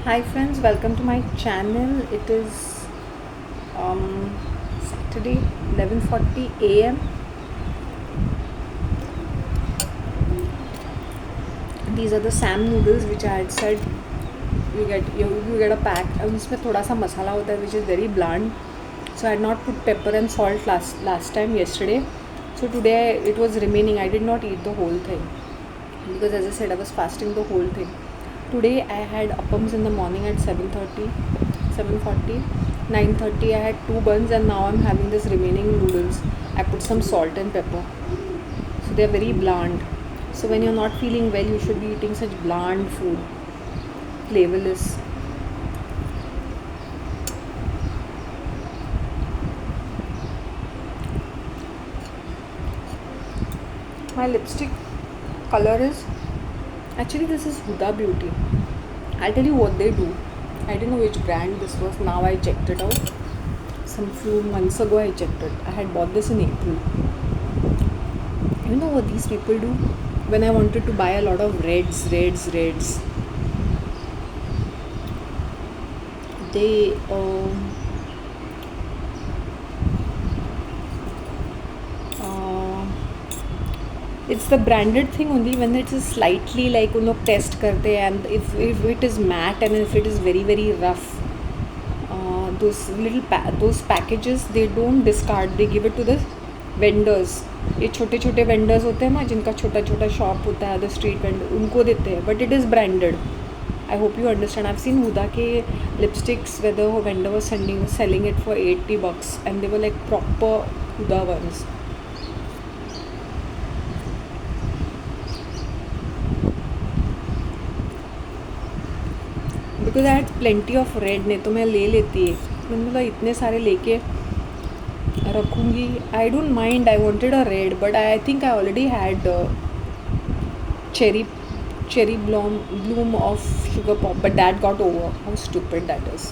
Hi friends, welcome to my channel. It is Saturday 11:40 a.m. These are the Sam noodles which I had said you get a pack and उसमें थोड़ा सा मसाला होता है which is very bland. So I had not put pepper and salt last time yesterday. So today it was remaining. I did not eat the whole thing because as I said I was fasting the whole thing. Today I had appams in the morning at 7:30, 7:40, 9:30 I had two buns and now I'm having this remaining noodles. I put some salt and pepper. So they are very bland. So when you're not feeling well, you should be eating such bland food, flavorless. My lipstick color is actually this is Huda Beauty. I'll tell you what they do. I didn't know which brand this was. Now I checked it out. Some few months ago I checked it. I had bought this in April. You know what these people do? When I wanted to buy a lot of reds, they it's the branded thing only when it is slightly like उन लोग test करते हैं and if it is matte and if it is very rough, those packages they don't discard, they give it to the vendors. ये छोटे छोटे vendors होते हैं ना जिनका छोटा छोटा शॉप होता है, the street vendor उनको देते हैं, but it is branded. I hope you understand. I've seen Huda के lipsticks where the vendor was selling it for $80 and they were like proper Huda ones. Because I had plenty of red, नहीं तो मैं ले लेती है. मैंने बोला इतने सारे लेके रखूँगी. I don't mind, I wanted a red but I think I already had cherry bloom of sugar pop, but that got over. How stupid that is.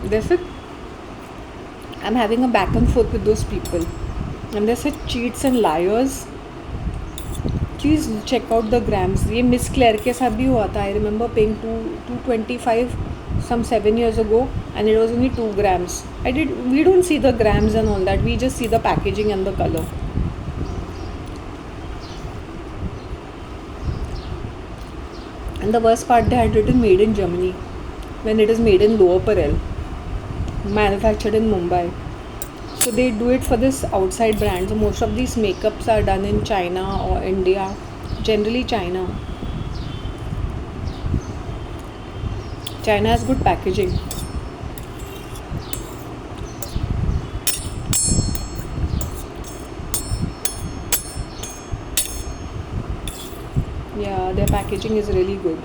They're such, I'm having a back and forth with those people and they're such cheats and liars. Please check out the grams. ये miss clear के साथ भी हुआ था. I remember paying 225 some 7 years ago and it was only 2 grams. We don't see the grams and all that, we just see the packaging and the color. And the worst part, they had written made in Germany when it is made in Lower Parel, manufactured in Mumbai. So they do it for this outside brand. So most of these makeups are done in China or India, generally China. China has good packaging. Yeah, their packaging is really good.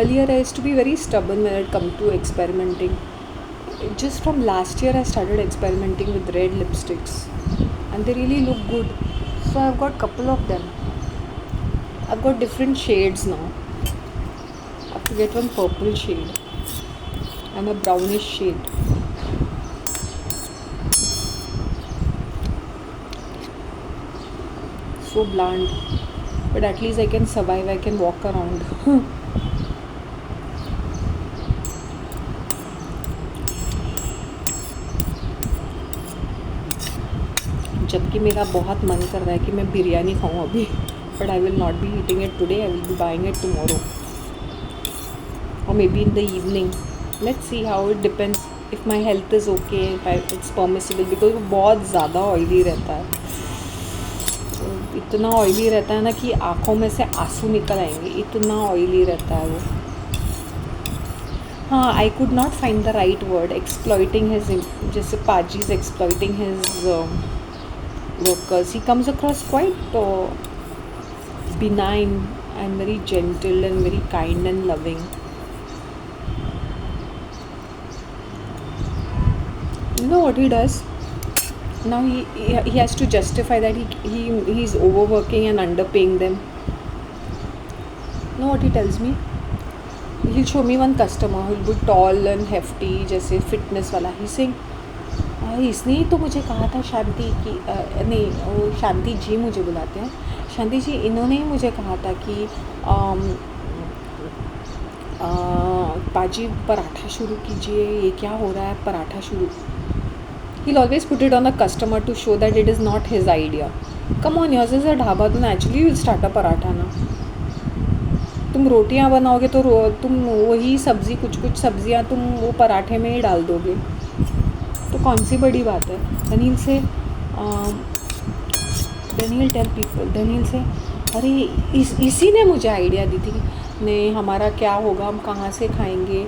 Earlier I used to be very stubborn when it comes to experimenting. Just from last year I started experimenting with red lipsticks and they really look good. So I've got couple of them. I've got different shades now. I have to get one purple shade and a brownish shade. So bland, but at least I can survive, I can walk around. जबकि मेरा बहुत मन कर रहा है कि मैं बिरयानी खाऊं अभी, but I will not be eating it today, I will be buying it tomorrow और may be in the evening. Let's see how it depends if my health is okay, it's permissible, because वो बहुत ज़्यादा oily रहता है. तो इतना oily रहता है ना कि आँखों में से आंसू निकल आएंगे, इतना ऑयली रहता है वो. हाँ, I could not find the right word. Exploiting his, जैसे पाजी is exploiting his workers. He comes across quite benign and very gentle and very kind and loving. You know what he does? now he has to justify that he's overworking and underpaying them. You know what he tells me? He'll show me one customer who'll be tall and hefty, जैसे fitness वाला. He's saying इसने ही तो मुझे कहा था शांति की नहीं, वो शांति जी मुझे बुलाते हैं. शांति जी, इन्होंने ही मुझे कहा था कि पाजी पराठा शुरू कीजिए, ये क्या हो रहा है, पराठा शुरू. He'll always put it on the customer to show that it is not his idea. Come on, yours is a dhaba, तो naturally you'll start a paratha ना. तुम रोटियां बनाओगे तो तुम वही सब्ज़ी, कुछ सब्जियां तुम वो पराठे में ही डाल दोगे, तो कौन सी बड़ी बात है. Then he'll tell people, then he'll say अरे इसी ने मुझे आइडिया दी थी. नहीं, हमारा क्या होगा, हम कहाँ से खाएंगे,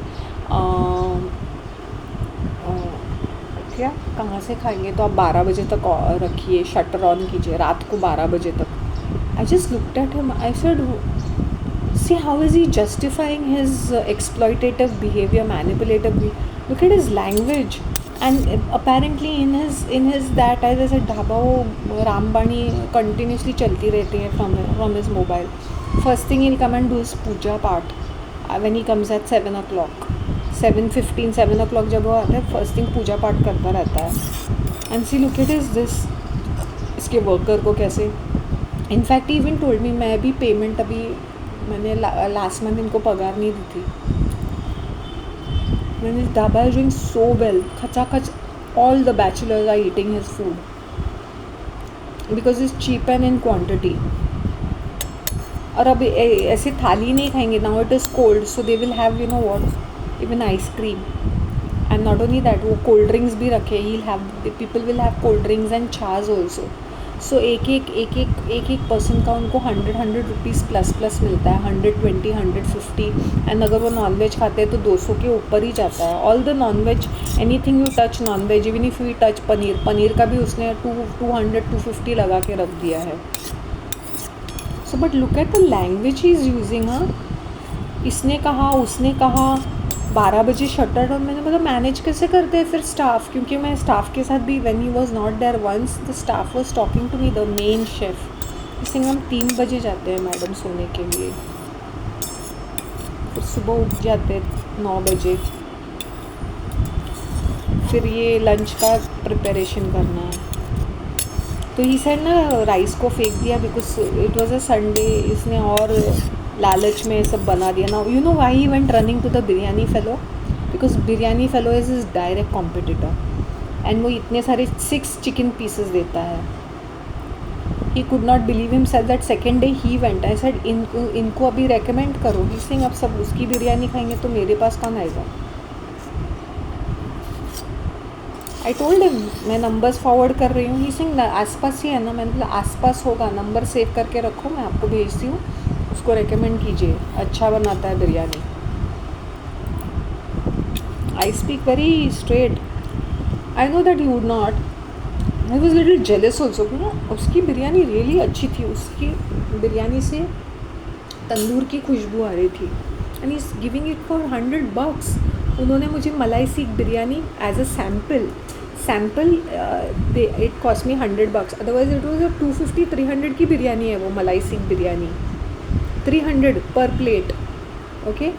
क्या कहाँ से खाएंगे, तो आप 12 बजे तक रखिए, शटर ऑन कीजिए रात को 12 बजे तक. I just looked at him, I said see how is he justifying his exploitative behavior, manipulative behavior. Look at his language. And apparently in his that, as I said, dhaba वो रामबाणी continuously चलती रहती है from his mobile. First thing he'll come and do is puja part when he comes at 7 o'clock, 7:15, 7 o'clock जब वो आता है, first thing पूजा पाठ करता रहता है. And see, look at this इसके वर्कर को कैसे. In fact he even told me, मैं भी पेमेंट अभी मैंने लास्ट मंथ इनको पगार नहीं दी थी. मैंने dhaba is doing so well, खचाखच all the bachelors are eating his food because is cheap and in quantity. और अब ऐसे थाली नहीं खाएंगे, now it is cold, so they will have you know what, even ice cream. And not only that, वो cold drinks भी रखे, people will have cold drinks and छाज also. So एक पर्सन का उनको 100 रुपीज़ प्लस मिलता है, 120, 150. एंड अगर वो नॉन वेज खाते हैं तो 200 के ऊपर ही जाता है. All the non veg, anything you touch non veg, even if you touch paneer का भी उसने 200, 250 लगा के रख दिया है. So but look at the language he is using. हाँ, इसने कहा, उसने कहा, 12 बजे शटर डाउन. मैंने बोला मैनेज कैसे करते हैं फिर स्टाफ, क्योंकि मैं स्टाफ के साथ भी, when he was not there once, the staff was talking to me, the main chef. इसलिए हम 3 बजे जाते हैं मैडम सोने के लिए, फिर सुबह उठ जाते 9 बजे, फिर ये लंच का प्रिपरेशन करना है. तो ही सेड ना राइस को फेंक दिया because it was a Sunday. इसने और लालच में सब बना दिया. ना you know why he went running to the biryani fellow, because biryani fellow is his direct competitor and वो इतने सारे 6 चिकन पीसेस देता है. He could not believe himself that second day he went. I said इनको अभी रेकमेंड करो. ही सिंह अब सब उसकी बिरयानी खाएंगे तो मेरे पास कौन आएगा. आई टोल्ड हिम मैं नंबर्स फॉरवर्ड कर रही हूँ. ही सिंह आसपास ही है ना. मैंने बोला आसपास होगा, नंबर सेव करके रखो, मैं आपको भेजती हूँ, उसको रेकमेंड कीजिए, अच्छा बनाता है biryani. I speak very straight. I know that you would not. I was little jealous also. उसकी बिरयानी रियली अच्छी थी. उसकी बिरयानी से तंदूर की खुशबू आ रही थी. And he is giving it for $100. उन्होंने मुझे malai seekh biryani as a sample it cost me $100. Otherwise it was 250, 300 की बिरयानी है वो मलाई सीख बिरयानी. 300 पर प्लेट. ओके,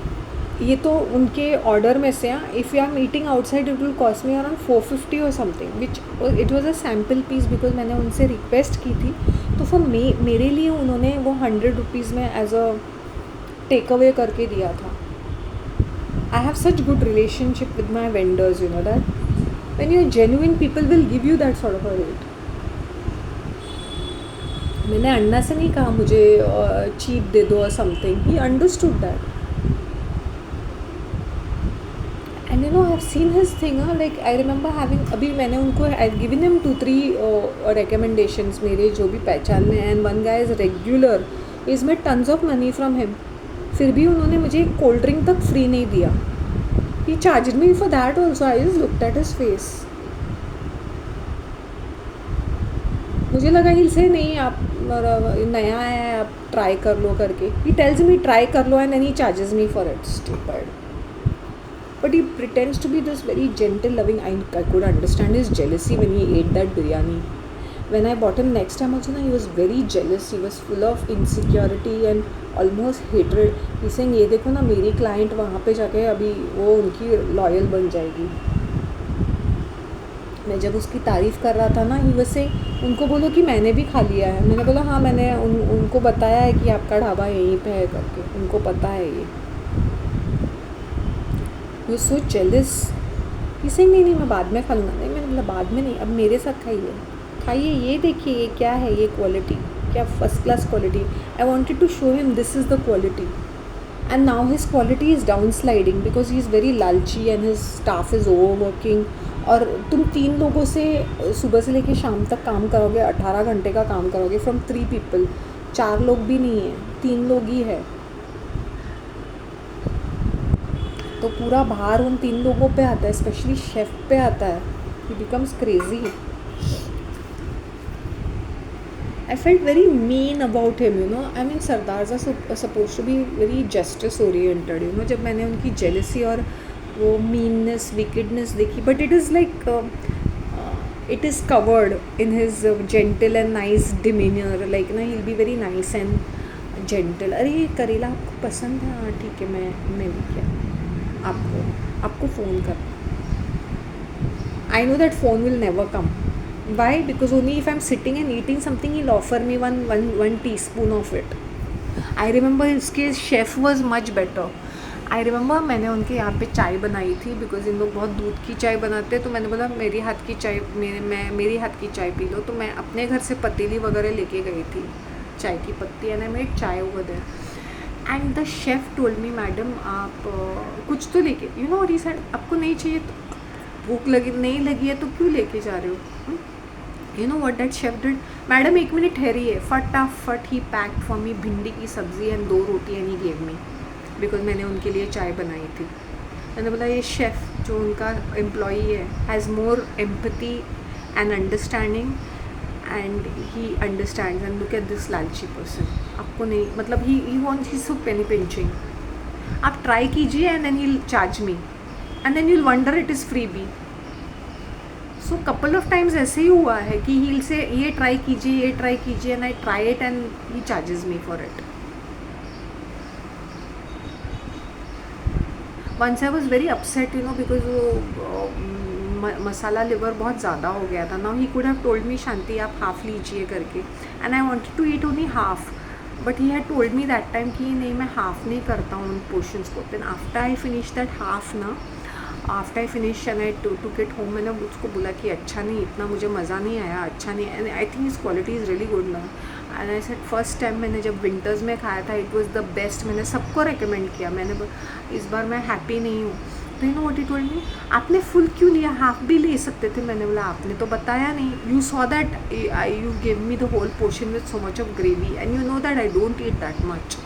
ये तो उनके ऑर्डर में से. If you are eating outside it will cost me around 450 और something, which it was a sample piece because मैंने उनसे रिक्वेस्ट की थी. तो फॉर मेरे लिए उन्होंने वो $100 में एज अ टेक अवे करके दिया था. I have such good relationship with my vendors, you know that. When you're genuine, people will give you that sort of a rate. मैंने अन्ना से नहीं कहा मुझे चीप दे दो or something. He understood that. And you know, I've seen his thing. Like I remember having, अभी मैंने उनको I've given him 2-3 recommendations मेरे जो भी पहचान में, and one guy is regular. He's made tons of money from him. फिर भी उन्होंने मुझे एक कोल्ड ड्रिंक तक फ्री नहीं दिया. He charged me for that also. I just looked at his face. मुझे लगा हिल से नहीं, आप नया है, आप ट्राई कर लो करके. He tells me try कर लो and then he charges me for it. Stupid. but he pretends to be this very gentle, loving. I could understand his jealousy when he ate that biryani. When I bought him next time also, he was very jealous. He was full of insecurity and almost hatred. He's saying, ये देखो ना मेरी client वहाँ पे जाके अभी वो उनकी loyal बन जाएगी. मैं जब उसकी तारीफ़ कर रहा था ना, ही वैसे उनको बोलो कि मैंने भी खा लिया है. मैंने बोला हाँ, मैंने उनको बताया है कि आपका ढाबा यहीं पे है करके, उनको पता है ये. You so jealous. इसे नहीं मैं बाद में खा लूँगा. नहीं, मैंने बोला बाद में नहीं, अब मेरे साथ खाइए. ये देखिए ये क्या है, ये क्वालिटी क्या first class quality. I wanted to show him this is the quality. And now his quality is downsliding because he is very लालची and his staff is overworking. और तुम 3 लोगों से सुबह से लेके शाम तक काम करोगे, 18 घंटे का काम करोगे फ्रॉम 3 people. 4 लोग भी नहीं है, 3 लोग ही है, तो पूरा भार उन 3 लोगों पे आता है, स्पेशली शेफ पे आता है. ही becomes crazy. I felt very mean about him, you know. I mean, Sardars are supposed to be very justice oriented, you know. जब मैंने उनकी jealousy और वो meanness, wickedness देखी, but it is like it is covered in his gentle and nice demeanor. Like ना, he'll be very nice and gentle. अरे ये करेला आपको पसंद है? हाँ ठीक है, मैं भी क्या आपको फ़ोन कर. I know that phone will never come. Why? Because only if I'm sitting and eating something, he'll offer me one teaspoon of it. I remember उसके chef was much better. I remember मैंने उनके यहाँ पे चाय बनाई थी, because in लोग बहुत दूध की चाय बनाते हैं. तो मैंने बोला मेरी हाथ की चाय मेरी हाथ की चाय पी लो. तो मैं अपने घर से पतीली वगैरह लेके गई थी, चाय की पत्ती, and I made chai over there. And the chef told me, madam आप कुछ तो लेके, यू नो, ही सेड आपको नहीं चाहिए तो भूख नहीं लगी है तो क्यों लेके जा रहे हो. You know what that chef did? Madam 1 minute ठहरिए. फटाफट ही पैक्ड फॉर मी भिंडी की सब्ज़ी and 2 roti and he gave me, because मैंने उनके लिए चाय बनाई थी. मैंने बोला ये शेफ़ जो उनका एम्प्लॉई है has more empathy and understanding, and he understands. And look at this लालची पर्सन. आपको नहीं, मतलब he wants he so penny pinching. आप ट्राई कीजिए and then he will charge me and then you will wonder it is freebie. So couple of times ऐसे ही हुआ है कि ही से ये ट्राई कीजिए and I try it and he charges me for it. Once I was very upset, you know, because वो masala liver बहुत ज़्यादा हो गया था. Now he could have told me Shanti आप हाफ़ लीजिए करके, and I wanted to eat only half, but he had told me that time कि नहीं मैं हाफ़ नहीं करता हूँ उन पोर्शंस को. Then after I finish that half ना, after I finish and I took it home, मैंने उसको बोला कि अच्छा नहीं, इतना मुझे मज़ा नहीं आया, अच्छा नहीं. एंड आई थिंक इस क्वालिटी इज़ रियली गुड ना. And I said first time मैंने जब विंटर्स में खाया था, इट वाज द बेस्ट. मैंने सबको रेकमेंड किया. मैंने इस बार मैं हैप्पी नहीं हूँ. तो you know what he told मी, आपने फुल क्यों लिया, हाफ भी ले सकते थे. मैंने बोला आपने तो बताया नहीं. You saw that you give me the whole portion with so much of gravy and you know that I don't eat that much.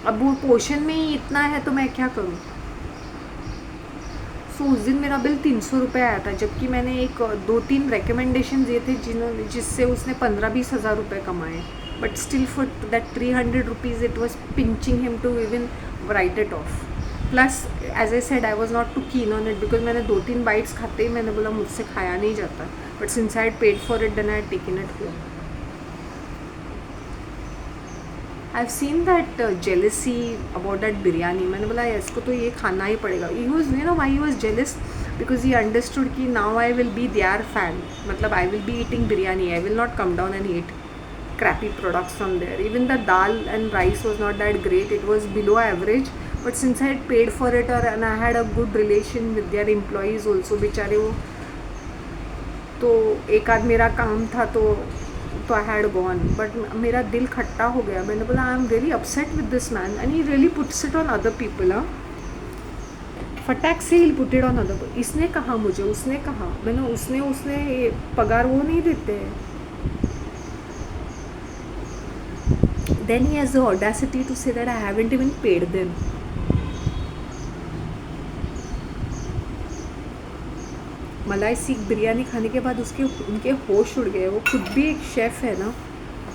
अब वो पोर्शन में ही इतना है तो मैं क्या करूँ. सो उस दिन मेरा बिल 300 रुपये आया था, जबकि मैंने 2-3 रिकमेंडेशन दिए थे जिससे उसने 15-20 हज़ार रुपये कमाए. But still for that 300 rupees it was pinching him to even write it off. Plus as I said I was not too keen on it, because मैंने 2-3 बाइट्स खाते ही मैंने बोला मुझसे खाया नहीं जाता. But since I had paid for it then I had taken it home. I have seen that jealousy about that biryani. मैंने बोला इसको तो ये खाना ही पड़ेगा. He was, you know why he was jealous, because he understood कि now I will be their fan. मतलब I will be eating biryani, I will not come down and eat crappy products from there. Even the dal and rice was not that great, it was below average, but since I had paid for it and I had a good relation with their employees also, बेचारे वो तो एक आध मेरा काम था तो I had gone, but मेरा दिल खट्टा हो गया. मैंने बोला I am really upset with this man and he really puts it on other people. फटाक से he'll put it on other people. इसने कहा मुझे, उसने कहा, मैंने उसने पगार वो नहीं देते हैं. Then he has the audacity to say that I haven't even paid them. मलाई सीख बिरयानी खाने के बाद उनके होश उड़ गए. वो खुद भी एक शेफ़ है ना,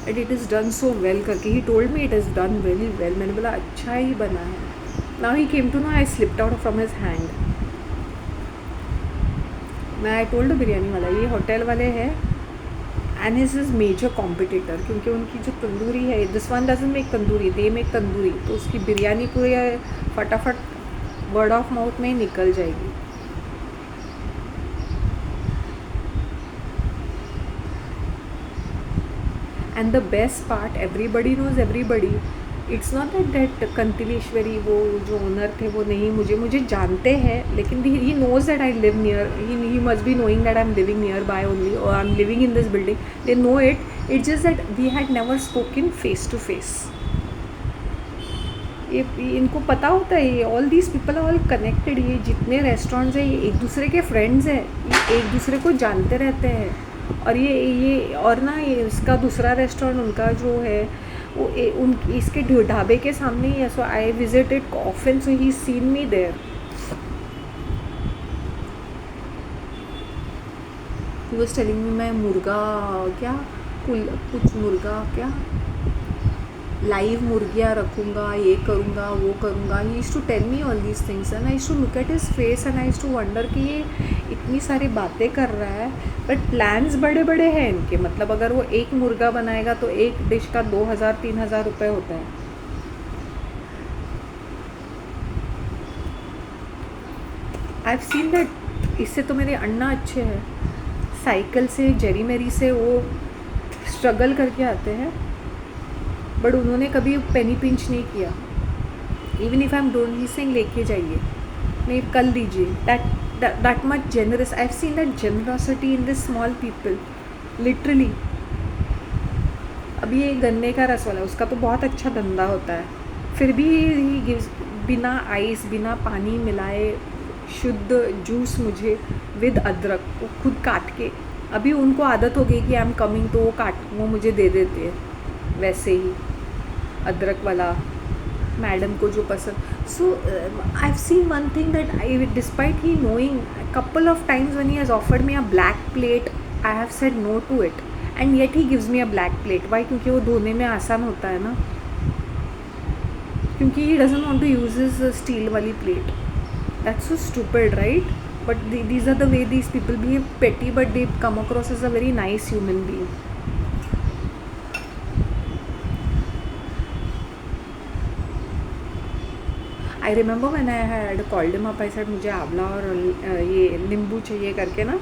and it is done so well करके. He told me it is done really well. मैंने बोला अच्छा ही बना है. Now he came to know I slipped out from his hand. मैं आई टोल्ड बिरयानी वाला, ये होटल वाले हैं and his is major competitor, क्योंकि उनकी जो तंदूरी है, this one doesn't make tandoori, they make tandoori, तो उसकी बिरयानी पूरी फटाफट वर्ड ऑफ माउथ में ही निकल जाएगी. And the best part, everybody knows everybody. It's not that Kantileshwari वो जो ओनर थे वो नहीं मुझे जानते हैं, लेकिन he knows that I live near, he must be knowing that I am living near by only, और I am living in this building. They know it. It's just that we had never spoken face to face. ये इनको पता होता है, ये all these people are all connected. ये जितने restaurants हैं ये एक दूसरे के फ्रेंड्स हैं, ये एक दूसरे को जानते रहते हैं. और ये और ना, ये इसका दूसरा रेस्टोरेंट उनका जो है वो इसके ढाबे के सामने ही है. So I visited often, so he seen me there. He was telling me मैं मुर्गा क्या कुछ मुर्गा क्या लाइव मुर्गियाँ रखूँगा, ये करूँगा वो करूँगा. He used to tell me all these things and I used to look at his face and I used to wonder कि ये इतनी सारी बातें कर रहा है, बट प्लान्स बड़े बड़े हैं इनके. मतलब अगर वो एक मुर्गा बनाएगा तो एक डिश का 2,000-3,000 रुपये होता है. आई हैव सीन दैट. इससे तो मेरे अन्ना अच्छे हैं, साइकिल से जेरी मेरी से वो स्ट्रगल करके आते हैं, बट उन्होंने कभी पेनी पिंच नहीं किया. Even if I am don't he saying लेके जाइए, नहीं कर लीजिए. That much generous. I have seen that generosity in this small people literally. अभी ये गन्ने का रस वाला, उसका तो बहुत अच्छा धंधा होता है, फिर भी ही गिव्स बिना आइस बिना पानी मिलाए शुद्ध जूस मुझे विद अदरक, वो खुद काट के. अभी उनको आदत हो गई कि आई एम कमिंग, तो वो मुझे दे देते हैं वैसे ही अदरक वाला, मैडम को जो पसंद. So I have seen one thing that I despite he knowing couple of times when he has offered me a black plate, I have said no to it and yet he gives me a black plate. Why? क्योंकि वो धोने में आसान होता है ना, क्योंकि he doesn't want to use his steel वाली plate. That's so stupid, right? But these are the way these people behave. Petty, but they come across as a very nice human being. I remember when I had called him up, I said मुझे आंवला और ये नींबू चाहिए करके ना,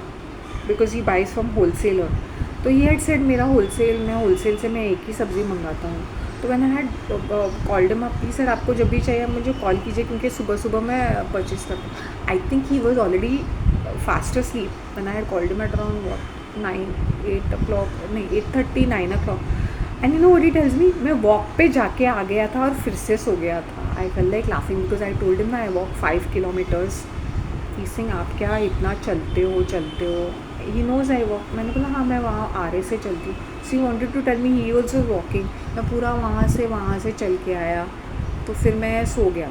because he buys from wholesaler. तो he had said मेरा होलसेल से मैं एक ही सब्ज़ी मंगाता हूँ. तो मैंने had called him up, he sir आपको जब भी चाहिए मुझे कॉल कीजिए, क्योंकि सुबह सुबह मैं परचेज़ करता हूँ. I think he was already fast asleep when I had called him at around 8 o'clock, नहीं 8:30, 9 o'clock. And you know what he tells मी, मैं वॉक पे जाके आ गया था और फिर से सो गया था. I felt like laughing because I told him I walk 5 kilometers. He sing आप क्या इतना चलते हो. He knows I walk. मैंने बोला हाँ मैं वहाँ आरे से चलती हूँ. She wanted to tell me he also walking. मैं पूरा वहाँ से चल के आया, तो फिर मैं सो गया.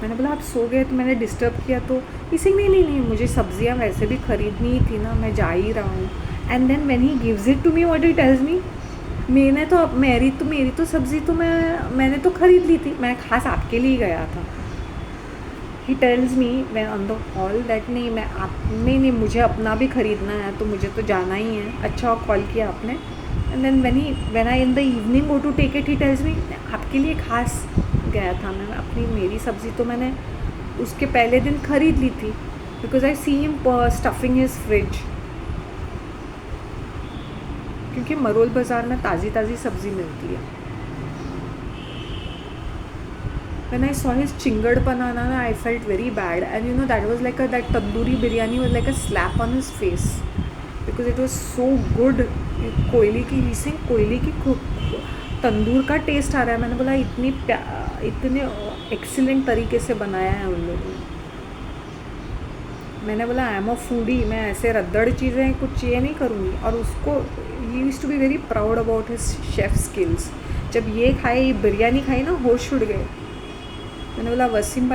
मैंने बोला आप सो गए तो मैंने डिस्टर्ब किया. तो इसी नहीं मुझे सब्जियां वैसे भी ख़रीदनी ही थी ना, मैं जा ही रहा हूँ. And then when he gives it to me what he tells me, मेरी तो सब्ज़ी तो मैंने तो ख़रीद ली थी, मैं खास आपके लिए गया था. ही tells me when on the call that नहीं मुझे अपना भी ख़रीदना है, तो मुझे तो जाना ही है. अच्छा कॉल किया आपने. And then when I in the evening go to take it, he tells me आपके लिए खास गया था मैं. मेरी सब्ज़ी तो मैंने उसके पहले दिन ख़रीद ली थी, because I see him stuffing his fridge. क्योंकि मरोल बाज़ार में ताज़ी सब्ज़ी मिलती है. When I saw his chingad banana, I felt very bad, and you know that was like that tandoori biryani was like a slap on his face because it was so good. कोयले की तंदूर का test आ रहा है. मैंने बोला इतने excellent तरीके से बनाया है उन लोगों ने. मैंने बोला आई एम अ फूडी, मैं ऐसे रद्दड़ चीज़ें कुछ ये नहीं करूँगी. और उसको he used to be very proud about his chef skills. जब ये बिरयानी खाई ना, होश उड़ गए. मैंने बोला वसीम